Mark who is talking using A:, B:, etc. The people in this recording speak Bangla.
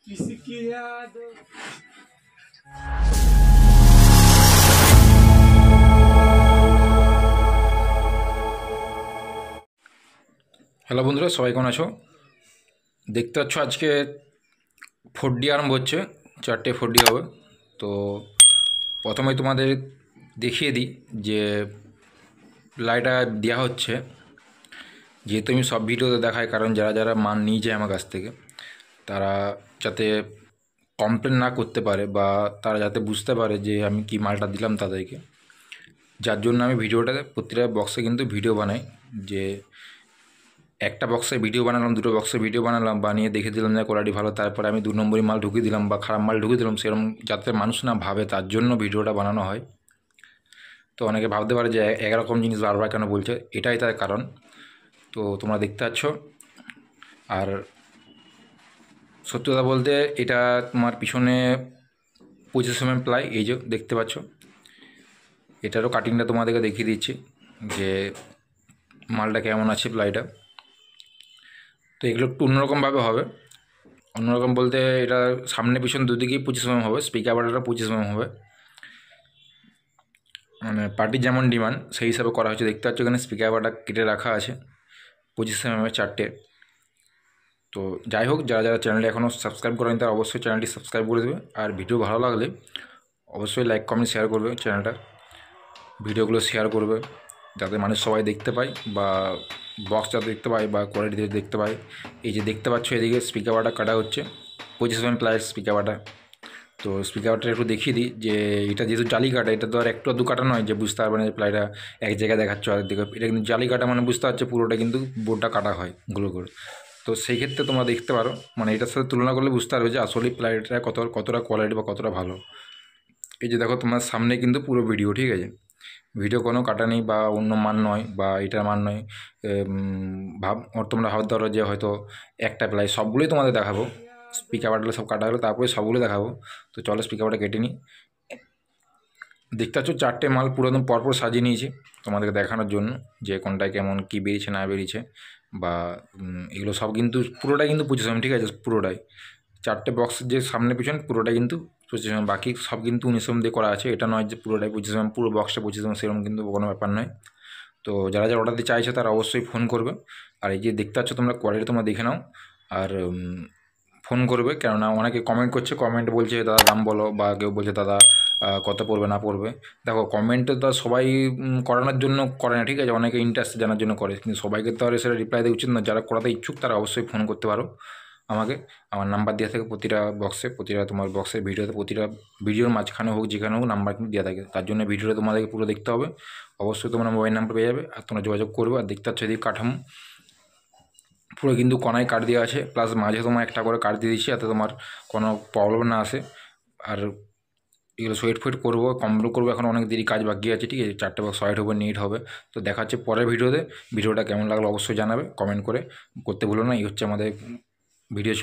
A: किसकी याद হ্যালো বন্ধুরা, সবাই কেমন আছো? দেখতে পাচ্ছ আজকে 4D আরম্ভ হচ্ছে, 4টে 4D হবে। তো প্রথমে তোমাদের দেখিয়ে দিই যে লাইটটা দেওয়া হচ্ছে, যেহেতু আমি সব ভিডিওতে দেখাই, কারণ যারা যারা মাল নিয়ে যায় আমার কাছ থেকে তারা যাতে কমপ্লেন না করতে পারে বা তারা যাতে বুঝতে পারে যে আমি কি মালটা দিলাম তাদেরকে, যার জন্য আমি ভিডিওটাতে প্রতিটা বক্সে কিন্তু ভিডিও বানাই। যে একটা বক্সে ভিডিও বানালাম, দুটো বক্সে ভিডিও বানালাম, বানিয়ে দেখে দিলাম যে কোয়ালিটি ভালো, তারপরে আমি 2 নম্বরই মাল ঢুকিয়ে দিলাম বা খারাপ মাল ঢুকিয়ে দিলাম, সেরকম যাতে মানুষ না ভাবে, তার জন্য ভিডিওটা বানানো হয়। তো অনেকে ভাবতে পারে যে একরকম জিনিস বারবার কেন বলছে, এটাই তার কারণ। তো তোমরা দেখতে পাচ্ছ। আর সত্যি কথা বলতে এটা তোমার পিছনে 25 mm প্লাই, এই যে দেখতে পাচ্ছ। এটারও কাটিংটা তোমাদেরকে দেখিয়ে দিচ্ছি যে মালটা কেমন আছে প্লাইটা। তো এগুলো একটু অন্যরকমভাবে হবে। অন্যরকম বলতে এটা সামনে পিছন দুদিকেই 25 mm হবে, স্পিকার বাটাটা 25 mm হবে, মানে পার্টির যেমন ডিমান্ড সেই হিসাবে করা হয়েছে। দেখতে পাচ্ছ এখানে স্পিকার বাটা কেটে রাখা আছে 25 mm 4টে। তো যাই হোক, যারা যারা চ্যানেলটি এখনও সাবস্ক্রাইব করেন তারা অবশ্যই চ্যানেলটি সাবস্ক্রাইব করে দেবে। আর ভিডিও ভালো লাগলে অবশ্যই লাইক কমেন্ট শেয়ার করবে, চ্যানেলটা ভিডিওগুলো শেয়ার করবে যাতে মানুষ সবাই দেখতে পায় বা বক্স যাতে দেখতে পায় বা কোয়ালিটি দেখতে পায়। এই যে দেখতে পাচ্ছ এদিকে স্পিকার বাটা কাটা হচ্ছে 25 mm প্লাস স্পিকার বাটা। তো স্পিকার বাটাটা একটু দেখিয়ে দিই যে এটা যেহেতু জালি কাটা, এটা তো আর একটু আধটু কাটা নয় যে বুঝতে পারবে না যে প্লাইটা এক জায়গায় দেখাচ্ছে আর দিকে। এটা কিন্তু জালি কাটা, মানে বুঝতে পারছে পুরোটা কিন্তু বোর্ডটা কাটা হয় গুলো করে। তো সেই ক্ষেত্রে তোমরা দেখতে পারো, মানে এটার সাথে তুলনা করলে বুঝতে পারবে যে আসলে প্লাইটা কতটা কোয়ালিটি বা কতটা ভালো। এই যে দেখো তোমার সামনে কিন্তু পুরো ভিডিও, ঠিক আছে, ভিডিও কোনো কাটা নেই বা অন্য মান নয় বা এটার মান নয়। তোমরা ভাবতে পারো যে হয়তো একটা প্লাই, সবগুলোই তোমাদের দেখাবো। স্পিকার বাটগুলো সব কাটা হলো, তারপরে সবগুলো দেখাবো। তো চলো স্পিকার বাটা কেটে নিই। দেখতে পাচ্ছ 4টে মাল পুরো একদম পরপর সাজিয়ে নিয়েছি তোমাদেরকে দেখানোর জন্য যে কোনটায় কেমন কী বেরিয়েছে না বেরিয়েছে। বা এগুলো সব কিন্তু পুরোটাই কিন্তু 25 mm, ঠিক আছে, পুরোটাই 4টে বক্স যে সামনে পিছন পুরোটাই কিন্তু 25 mm, বাকি সব কিন্তু 19 mm দিয়ে করা আছে। এটা নয় যে পুরোটাই 25 mm, পুরো বক্সটা 25 mm, সেরকম কিন্তু কোনো ব্যাপার নয়। তো যারা যারা অর্ডার দিতে চাইছে তারা অবশ্যই ফোন করবে। আর এই যে দেখতে পাচ্ছ তোমরা কোয়ালিটি তোমরা দেখে নাও আর ফোন করবে, কেননা অনেকে কমেন্ট করছে, কমেন্ট বলছে দাদা দাম বলো, বা কেউ বলছে দাদা কত পড়বে না পড়বে। দেখো কমেন্টে তো সবাই করানোর জন্য করে না, ঠিক আছে, অনেকে ইন্টারেস্ট জানার জন্য করে, কিন্তু সবাইকে তো আর সেটা রিপ্লাই দেওয়া উচিত না। যারা করাতে ইচ্ছুক তারা অবশ্যই ফোন করতে পারো আমাকে। আমার নাম্বার দেওয়া থাকে প্রতিটা বক্সে, প্রতিটা তোমার বক্সের ভিডিওতে, প্রতিটা ভিডিওর মাঝখানে হোক যেখানে হোক নাম্বার কিন্তু দেওয়া থাকে। তার জন্য ভিডিওটা তোমাদেরকে পুরো দেখতে হবে। অবশ্যই তোমরা মোবাইল নাম্বার পেয়ে যাবে আর তোমরা যোগাযোগ করবে। আর দেখতে পাচ্ছ এদিকে কাঠামো পুরো কিন্তু কণায় কাট দেওয়া আছে, প্লাস মাঝে তোমার একটা করে কাট দিয়ে দিচ্ছি যাতে তোমার কোনো প্রবলেম না আসে। আর এগুলো সোয়েট ফোয়েট করবো, কমপ্লিট করবো, এখন অনেক দেরি কাজ বাকি আছে, ঠিক আছে। 4টে বক্স সোয়েট হবে, নিট হবে। তো দেখা হচ্ছে পরের ভিডিওতে। ভিডিওটা কেমন লাগলো অবশ্যই জানাবে কমেন্ট করে, করতে ভুলো না। এই হচ্ছে আমাদের ভিডিও।